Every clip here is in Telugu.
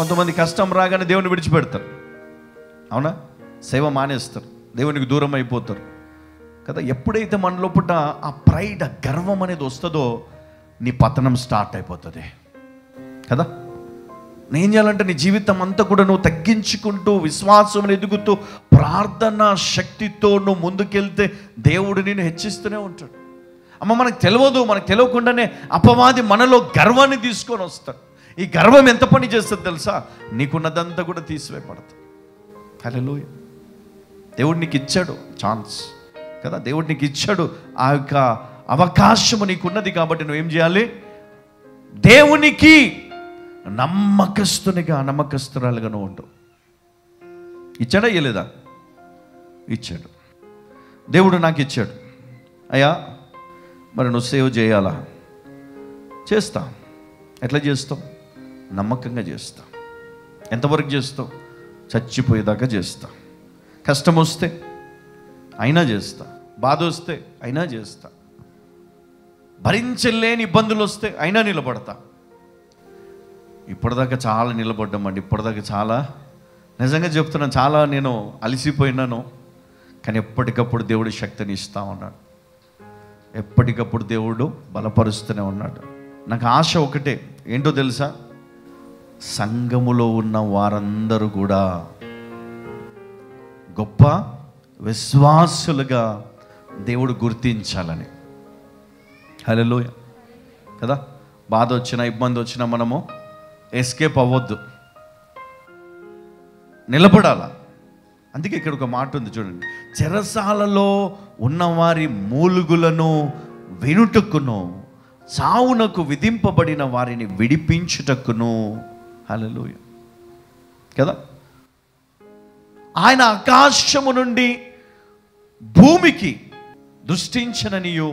కొంతమంది కష్టం రాగానే దేవుని విడిచిపెడతారు, అవునా? సేవ మానేస్తారు, దేవునికి దూరం అయిపోతారు కదా. ఎప్పుడైతే మన లోపల ఆ ప్రైడ్, ఆ గర్వం అనేది వస్తుందో నీ పతనం స్టార్ట్ అయిపోతుంది కదా. నేను చేయాలంటే నీ జీవితం అంతా కూడా నువ్వు తగ్గించుకుంటూ, విశ్వాసం ఎదుగుతూ, ప్రార్థన శక్తితో నువ్వు ముందుకెళ్తే దేవుడు నిన్ను హెచ్చిస్తూనే ఉంటాడు. అమ్మ, మనకు తెలియకుండానే అపవాది మనలో గర్వాన్ని తీసుకొని వస్తాడు. ఈ గర్వం ఎంత పని చేస్తుంది తెలుసా? నీకున్నదంతా కూడా తీసివేయబడుతుంది. హల్లెలూయా. దేవుడు నీకు ఇచ్చాడు ఛాన్స్ కదా, దేవుడు నీకు ఇచ్చాడు ఆ యొక్క అవకాశము నీకున్నది. కాబట్టి నువ్వేం చేయాలి? దేవునికి నమ్మకస్తురాలుగా నువ్వు ఉండు. ఇచ్చాడా ఇయ్యలేదా? ఇచ్చాడు. దేవుడు నాకు ఇచ్చాడు. అయ్యా, మరి నువ్వు సేవ్ చేయాలా? చేస్తా. ఎట్లా చేస్తావు? నమ్మకంగా చేస్తా. ఎంతవరకు చేస్తావు? చచ్చిపోయేదాకా చేస్తా. కష్టం వస్తే అయినా చేస్తా, బాధ వస్తే అయినా చేస్తా, భరించలేని ఇబ్బందులు వస్తే అయినా నిలబడతా. ఇప్పటిదాకా చాలా నిలబడ్డామండి. ఇప్పటిదాకా చాలా, నిజంగా చెప్తున్నాను, చాలా నేను అలసిపోయినాను. కానీ ఎప్పటికప్పుడు దేవుడు శక్తిని ఇస్తా ఉన్నాడు. ఎప్పటికప్పుడు దేవుడు బలపరుస్తూనే ఉన్నాడు. నాకు ఆశ ఒకటే, ఏంటో తెలుసా? సంఘములో ఉన్న వారందరూ కూడా గొప్ప విశ్వాసులుగా దేవుడు గుర్తించాలని. హల్లెలూయా కదా. బాధ వచ్చినా, ఇబ్బంది వచ్చినా మనము ఎస్కేప్ అవ్వద్దు, నిలబడాలా. అందుకే ఇక్కడ ఒక మాట ఉంది చూడండి, చెరసాలలో ఉన్నవారి మూలుగులను వినుటకును, చావునకు విధింపబడిన వారిని విడిపించుటకును. హల్లెలూయా కదా. ఆయన ఆకాశము నుండి భూమికి దృష్టించననియు,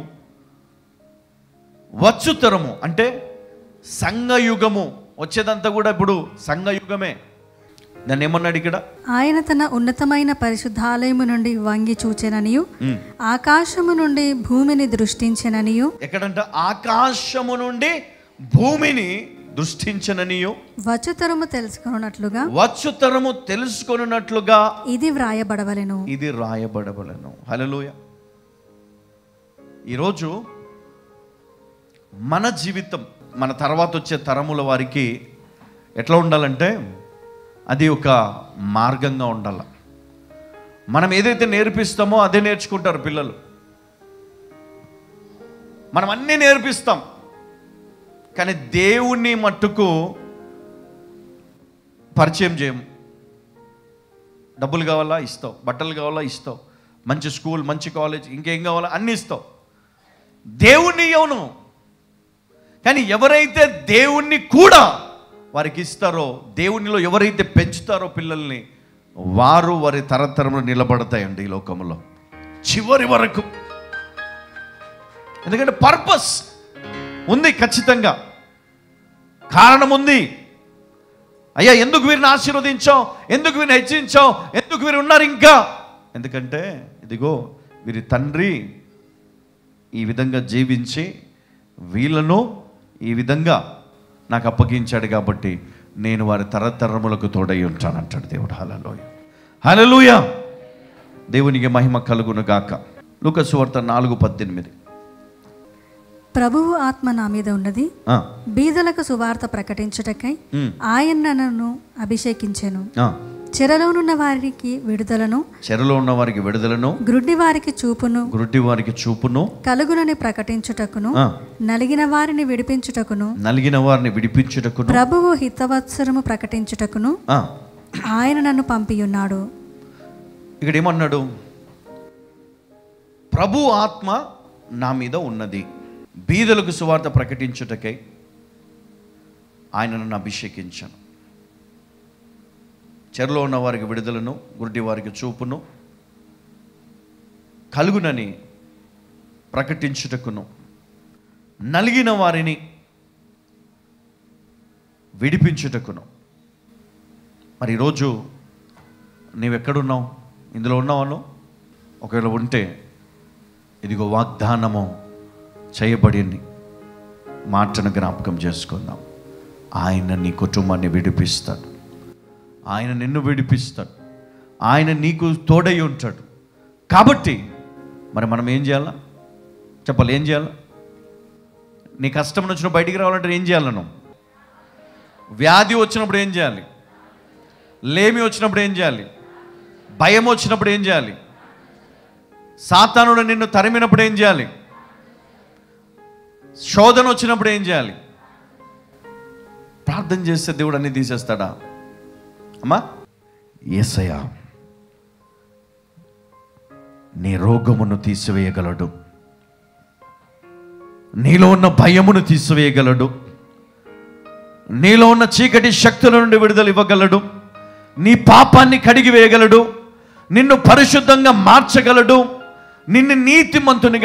వచ్చుతరము అంటే సంఘయుగము, వచ్చేదంతా కూడా ఇప్పుడు సంఘయుగమే. దాన్ని ఏమన్నాడు ఇక్కడ? ఆయన తన ఉన్నతమైన పరిశుద్ధాలయము నుండి వంగి చూచెననియు, ఆకాశము నుండి భూమిని దృష్టించెననియు. ఎక్కడంట? ఆకాశము నుండి భూమిని దృష్టించననియు, వచ్చుతరము తెలుసుకొనున్నట్లుగా ఇది వ్రాయబడవలెను. హల్లెలూయా. ఈరోజు మన జీవితం, మన తర్వాత వచ్చే తరముల వారికి ఎట్లా ఉండాలంటే, అది ఒక మార్గంగా ఉండాల. మనం ఏదైతే నేర్పిస్తామో అదే నేర్చుకుంటారు పిల్లలు. మనం అన్నీ నేర్పిస్తాం, కానీ దేవుణ్ణి మట్టుకు పరిచయం చేయము. డబ్బులు కావాలా? ఇస్తావు. బట్టలు కావాలా? ఇస్తావు. మంచి స్కూల్, మంచి కాలేజ్, ఇంకేం కావాలా? అన్నీ ఇస్తావు. దేవుణ్ణి ఇవ్వను. కానీ ఎవరైతే దేవుణ్ణి కూడా వారికి ఇస్తారో, దేవునిలో ఎవరైతే పెంచుతారో పిల్లల్ని, వారి తరతరంలో నిలబడతాయండి ఈ లోకంలో చివరి వరకు. ఎందుకంటే పర్పస్ ఉంది, ఖచ్చితంగా కారణం ఉంది. అయ్యా, ఎందుకు వీరిని ఆశీర్వదించావు, ఎందుకు వీరిని హెచ్చించావు, ఎందుకు వీరు ఉన్నారు ఇంకా? ఎందుకంటే ఇదిగో వీరి తండ్రి ఈ విధంగా జీవించి వీళ్ళను ఈ విధంగా నాకు అప్పగించాడు, కాబట్టి నేను వారి తరతరములకు తోడై ఉంటానంటాడు దేవుడు. హల్లెలూయా, హల్లెలూయా. దేవునికి మహిమ కలుగును గాక. లూకా సువార్త 4:18. ప్రభువు ఆత్మ నా మీద ఉన్నది, బీదలకు సువార్త ప్రకటించుటకై ఆయన నన్ను అభిషేకించెను, చెరలోనున్న వారికి విడుదలను, గ్రుడ్డి వారికి చూపును కలుగునని ప్రకటించుటకును, నలిగిన వారిని విడిపించుటకును, ప్రభువు హితవత్సరము ప్రకటించుటకును ఆయన నన్ను పంపియున్నాడు. ఇక్కడ ఏమన్నాడు? ప్రభు ఆత్మ నా మీద ఉన్నది, బీదలకు సువార్త ప్రకటించుటకై ఆయన నన్ను అభిషేకించాను, చెరలో ఉన్న వారికి విడుదలను, గుడ్డి వారికి చూపును కలుగునని ప్రకటించుటకును, నలిగిన వారిని విడిపించుటకును. మరి ఈరోజు నీవెక్కడున్నావు? ఇందులో ఉన్నావు? ఒకవేళ ఉంటే ఇదిగో వాగ్దానము చేయబడింది మాటను జ్ఞాపకం చేసుకుందాం. ఆయన నీ కుటుంబాన్ని విడిపిస్తాడు. ఆయన నిన్ను విడిపిస్తాడు, ఆయన నీకు తోడై ఉంటాడు. కాబట్టి మరి మనం ఏం చేయాలా చెప్పాలి? ఏం చేయాలా? నీ కష్టం వచ్చినప్పుడు బయటికి రావాలంటే ఏం చేయాలను? వ్యాధి వచ్చినప్పుడు ఏం చేయాలి? లేమి వచ్చినప్పుడు ఏం చేయాలి? భయం వచ్చినప్పుడు ఏం చేయాలి? సాతానుడు నిన్ను తరిమినప్పుడు ఏం చేయాలి? శోధన వచ్చినప్పుడు ఏం చేయాలి? ప్రార్థన చేస్తే దేవుడు అన్ని తీసేస్తాడా? అమ్మా, యేసయ్య నీ రోగమును తీసివేయగలడు, నీలో ఉన్న భయమును తీసివేయగలడు, నీలో ఉన్న చీకటి శక్తుల నుండి విడుదల ఇవ్వగలడు, నీ పాపాన్ని కడిగి వేయగలడు, నిన్ను పరిశుద్ధంగా మార్చగలడు, నిన్ను నీతిమంతుని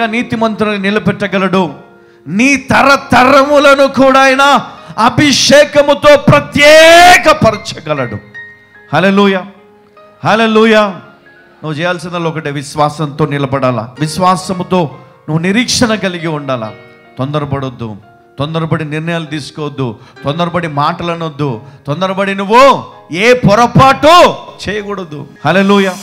నిలబెట్టగలడు, నీ తరతరములను కూడా ఆయన అభిషేకముతో ప్రత్యేకపరచగలడు. హల్లెలూయా, హల్లెలూయా. నువ్వు చేయాల్సిందల్లా ఒకటే, విశ్వాసంతో నిలబడాలా, విశ్వాసముతో నువ్వు నిరీక్షణ కలిగి ఉండాలా. తొందరపడొద్దు, తొందరపడి నిర్ణయాలు తీసుకోవద్దు, తొందరపడి మాటలు అనొద్దు, తొందరపడి నువ్వు ఏ పొరపాటు చేయకూడదు. హల్లెలూయా.